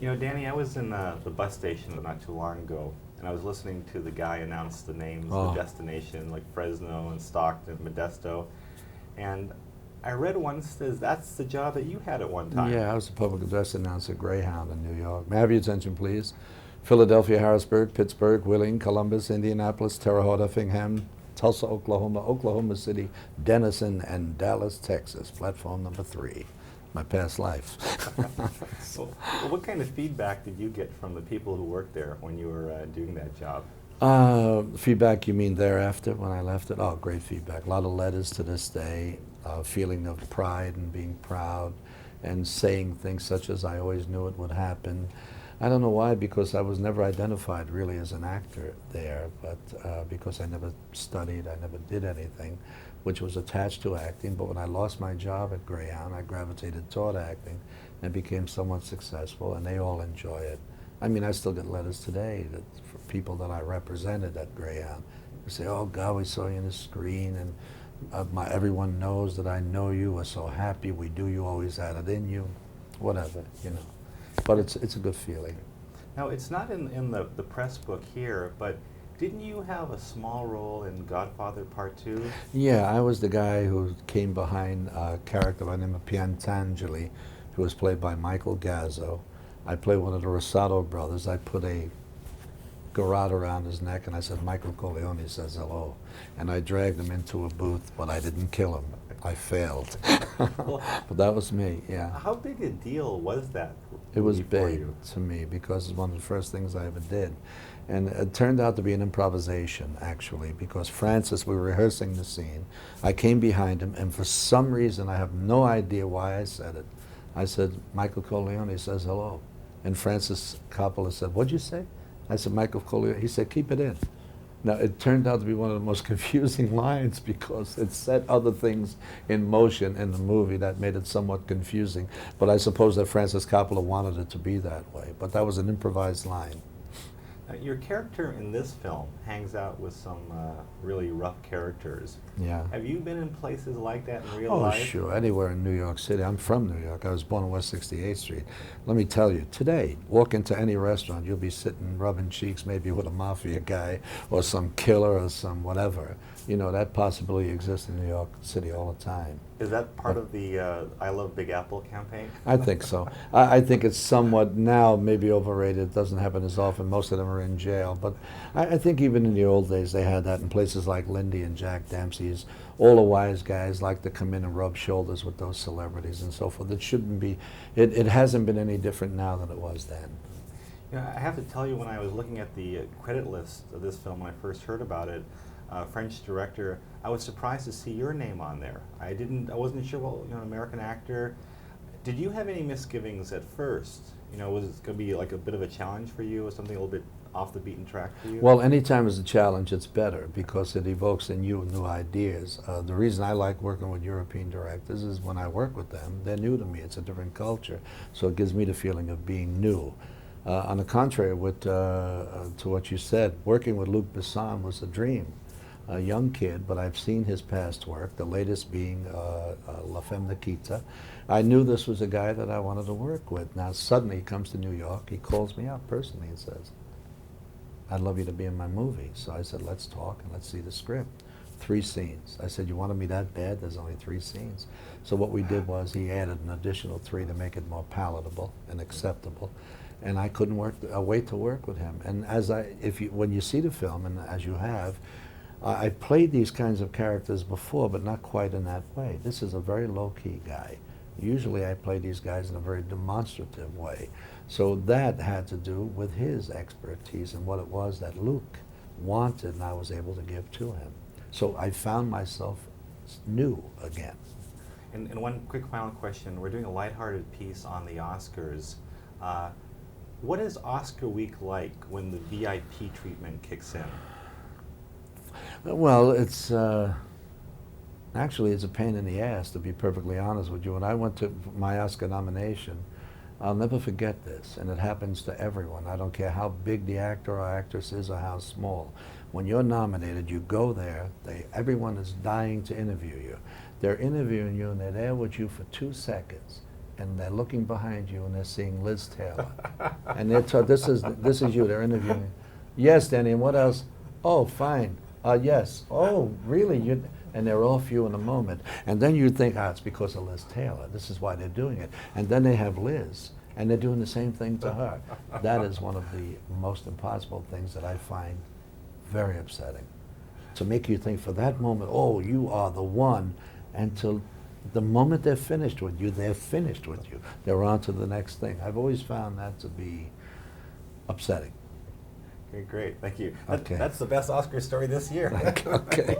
You know, Danny, I was in the bus station not too long ago, and I was listening to the guy announce the names of Oh, the destination, like Fresno and Stockton, Modesto, and I read once that that's the job that you had at one time. yeah, I was a public address announcer at Greyhound in New York. May I have your attention, please? Philadelphia, Harrisburg, Pittsburgh, Wheeling, Columbus, Indianapolis, Terre Haute, Effingham, Tulsa, Oklahoma, Oklahoma City, Denison, and Dallas, Texas. Platform number 3. My past life. Well, what kind of feedback did you get from the people who worked there when you were doing that job? Feedback you mean thereafter when I left it? Oh, great feedback. A lot of letters to this day, feeling of pride and being proud and saying things such as I always knew it would happen. I don't know why, because I was never identified really as an actor there, but because I never studied, I never did anything which was attached to acting. But when I lost my job at Greyhound, I gravitated toward acting and became somewhat successful, and they all enjoy it. I mean, I still get letters today that for people that I represented at Greyhound who say, "Oh God, we saw you on the screen, and everyone knows that I know you. We're so happy. We do. You always had it in you." Whatever, you know. But it's a good feeling. Now, it's not in the press book here, but didn't you have a small role in Godfather Part II? Yeah, I was the guy who came behind a character by the name of Piantangeli, who was played by Michael Gazzo. I played one of the Rosato brothers. I put a garrote around his neck, and I said, "Michael Corleone says hello." And I dragged him into a booth, but I didn't kill him. I failed. Well, But that was me, yeah. how big a deal was that It was movie for big you? to me because it's one of the first things I ever did. And it turned out to be an improvisation, actually, because Francis, we were rehearsing the scene. I came behind him, and for some reason, I have no idea why I said it. I said, "Michael Corleone says hello." And Francis Coppola said, "What'd you say?" I said, "Michael Corleone." He said, "Keep it in." Now, it turned out to be one of the most confusing lines because it set other things in motion in the movie that made it somewhat confusing. But I suppose that Francis Coppola wanted it to be that way. But that was an improvised line. Your character in this film hangs out with some really rough characters. Yeah. Have you been in places like that in real Oh, life? sure. Anywhere in New York City. I'm from New York. I was born on West 68th Street. Let me tell you, today, walk into any restaurant, you'll be sitting rubbing cheeks maybe with a mafia guy or some killer or some whatever. You know, that possibility exists in New York City all the time. Is that part of the I Love Big Apple campaign? I think so. I think it's somewhat now maybe overrated. It doesn't happen as often. Most of them are in jail. But I think even in the old days they had that in places like Lindy and Jack Dempsey's. All the wise guys like to come in and rub shoulders with those celebrities and so forth. It shouldn't be, it hasn't been any different now than it was then. You know, I have to tell you, when I was looking at the credit list of this film when I first heard about it, French director, I was surprised to see your name on there. I wasn't sure, well, you know, an American actor. Did you have any misgivings at first? You know, was it going to be like a bit of a challenge for you, or something a little bit off the beaten track for you? Well, anytime it's a challenge, it's better because it evokes in you new ideas. The reason I like working with European directors is when I work with them, they're new to me. It's a different culture, so it gives me the feeling of being new. On the contrary, to what you said, working with Luc Besson was a dream. A young kid, but I've seen his past work, the latest being La Femme Nikita. I knew this was a guy that I wanted to work with. Now, suddenly he comes to New York, he calls me up personally and says, "I'd love you to be in my movie." So I said, "Let's talk and let's see the script." 3 scenes. I said, "You wanted me that bad? There's only 3 scenes." So what we did was he added an additional 3 to make it more palatable and acceptable. And I couldn't wait to work with him. And when you see the film, and as you have, I've played these kinds of characters before, but not quite in that way. This is a very low-key guy. Usually I play these guys in a very demonstrative way. So that had to do with his expertise and what it was that Luc wanted and I was able to give to him. So I found myself new again. And one quick final question. We're doing a lighthearted piece on the Oscars. What is Oscar week like when the VIP treatment kicks in? Well, actually it's a pain in the ass, to be perfectly honest with you. When I went to my Oscar nomination, I'll never forget this, and it happens to everyone. I don't care how big the actor or actress is or how small. When you're nominated, you go there, everyone is dying to interview you. They're interviewing you and they're there with you for 2 seconds. and they're looking behind you and they're seeing Liz Taylor. And they're this is you, they're interviewing. Yes, Danny, and what else? Oh, fine. Yes. Oh, really? You? And they're all few in a moment. And then you think, it's because of Liz Taylor. This is why they're doing it. And then they have Liz, and they're doing the same thing to her. That is one of the most impossible things that I find very upsetting. To make you think for that moment, oh, you are the one, and to the moment they're finished with you, they're finished with you. They're on to the next thing. I've always found that to be upsetting. Okay, great, thank you. Okay. That's the best Oscar story this year. Okay.